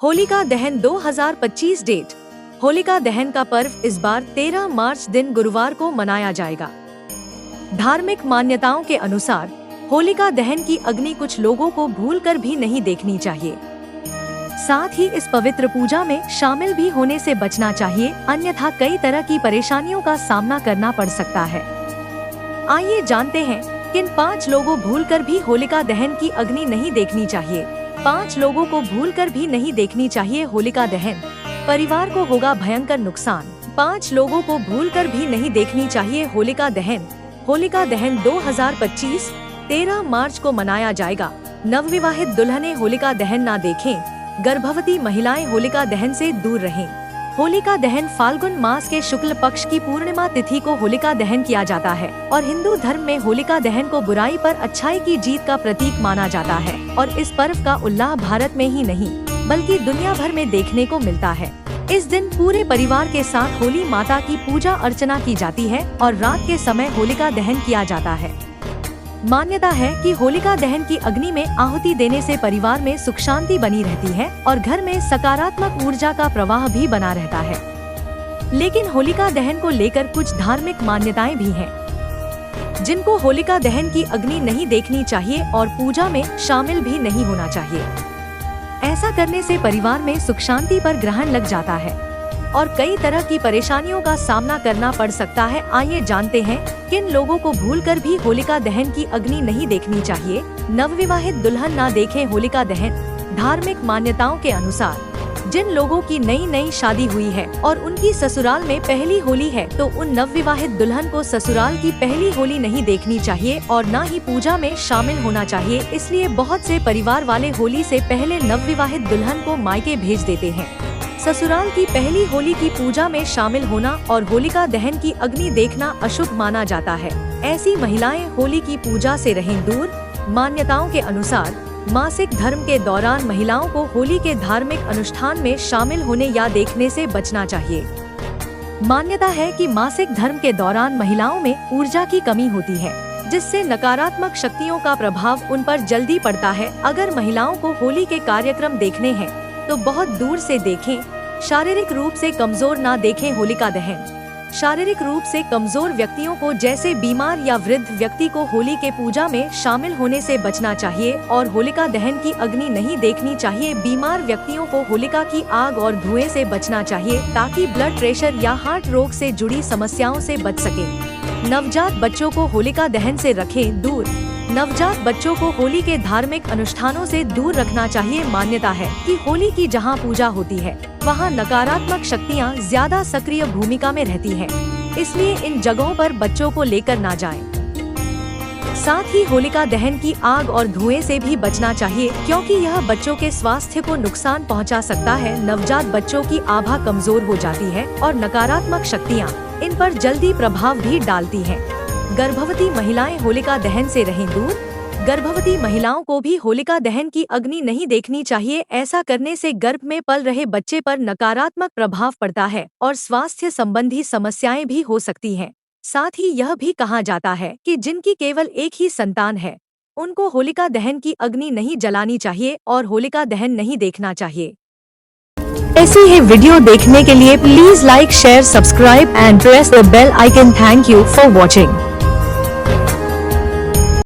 होलिका दहन 2025 डेट। होलिका दहन का पर्व इस बार 13 मार्च दिन गुरुवार को मनाया जाएगा। धार्मिक मान्यताओं के अनुसार होलिका दहन की अग्नि कुछ लोगों को भूलकर भी नहीं देखनी चाहिए। साथ ही इस पवित्र पूजा में शामिल भी होने से बचना चाहिए, अन्यथा कई तरह की परेशानियों का सामना करना पड़ सकता है। आइए जानते हैं किन 5 लोगों भूलकर भी होलिका दहन की अग्नि नहीं देखनी चाहिए। 5 लोगों को भूलकर भी नहीं देखनी चाहिए होलिका दहन, परिवार को होगा भयंकर नुकसान। 5 लोगों को भूलकर भी नहीं देखनी चाहिए होलिका दहन। होलिका दहन 2025 13 मार्च को मनाया जाएगा। नवविवाहित दुल्हनें होलिका दहन ना देखें। गर्भवती महिलाएं होलिका दहन से दूर रहें। होलिका दहन फाल्गुन मास के शुक्ल पक्ष की पूर्णिमा तिथि को होलिका दहन किया जाता है और हिंदू धर्म में होलिका दहन को बुराई पर अच्छाई की जीत का प्रतीक माना जाता है और इस पर्व का उल्लास भारत में ही नहीं बल्कि दुनिया भर में देखने को मिलता है। इस दिन पूरे परिवार के साथ होली माता की पूजा अर्चना की जाती है और रात के समय होलिका दहन किया जाता है। मान्यता है कि होलिका दहन की अग्नि में आहुति देने से परिवार में सुख शांति बनी रहती है और घर में सकारात्मक ऊर्जा का प्रवाह भी बना रहता है। लेकिन होलिका दहन को लेकर कुछ धार्मिक मान्यताएं भी हैं, जिनको होलिका दहन की अग्नि नहीं देखनी चाहिए और पूजा में शामिल भी नहीं होना चाहिए। ऐसा करने से परिवार में सुख शांति पर ग्रहण लग जाता है और कई तरह की परेशानियों का सामना करना पड़ सकता है। आइए जानते हैं किन लोगों को भूलकर भी होलिका दहन की अग्नि नहीं देखनी चाहिए। नवविवाहित दुल्हन ना देखें होलिका दहन। धार्मिक मान्यताओं के अनुसार जिन लोगों की नई शादी हुई है और उनकी ससुराल में पहली होली है, तो उन नवविवाहित दुल्हन को ससुराल की पहली होली नहीं देखनी चाहिए और न ही पूजा में शामिल होना चाहिए। इसलिए बहुत से परिवार वाले होली से पहले नवविवाहित दुल्हन को मायके भेज देते हैं। ससुराल की पहली होली की पूजा में शामिल होना और होलिका दहन की अग्नि देखना अशुभ माना जाता है। ऐसी महिलाएं होली की पूजा से रहें दूर। मान्यताओं के अनुसार मासिक धर्म के दौरान महिलाओं को होली के धार्मिक अनुष्ठान में शामिल होने या देखने से बचना चाहिए। मान्यता है कि मासिक धर्म के दौरान महिलाओं में ऊर्जा की कमी होती है, जिससे नकारात्मक शक्तियों का प्रभाव उन पर जल्दी पड़ता है। अगर महिलाओं को होली के कार्यक्रम देखने हैं तो बहुत दूर से देखें। शारीरिक रूप से कमजोर ना देखें होलिका दहन। शारीरिक रूप से कमजोर व्यक्तियों को, जैसे बीमार या वृद्ध व्यक्ति को, होली के पूजा में शामिल होने से बचना चाहिए और होलिका दहन की अग्नि नहीं देखनी चाहिए। बीमार व्यक्तियों को होलिका की आग और धुएं से बचना चाहिए ताकि ब्लड प्रेशर या हार्ट रोग से जुड़ी समस्याओं से बच सके। नवजात बच्चों को होलिका दहन से रखें दूर। नवजात बच्चों को होली के धार्मिक अनुष्ठानों से दूर रखना चाहिए। मान्यता है कि होली की जहां पूजा होती है वहां नकारात्मक शक्तियां ज्यादा सक्रिय भूमिका में रहती हैं, इसलिए इन जगहों पर बच्चों को लेकर ना जाएं। साथ ही होलिका दहन की आग और धुएं से भी बचना चाहिए, क्योंकि यह बच्चों के स्वास्थ्य को नुकसान पहुंचा सकता है। नवजात बच्चों की आभा कमजोर हो जाती है और नकारात्मक शक्तियां इन पर जल्दी प्रभाव भी डालती हैं। गर्भवती महिलाएं होलिका दहन से रहें दूर। गर्भवती महिलाओं को भी होलिका दहन की अग्नि नहीं देखनी चाहिए। ऐसा करने से गर्भ में पल रहे बच्चे पर नकारात्मक प्रभाव पड़ता है और स्वास्थ्य संबंधी समस्याएं भी हो सकती हैं। साथ ही यह भी कहा जाता है कि जिनकी केवल एक ही संतान है, उनको होलिका दहन की अग्नि नहीं जलानी चाहिए और होलिका दहन नहीं देखना चाहिए। ऐसी ही वीडियो देखने के लिए please like, share, subscribe and press the bell icon. Thank you for watching.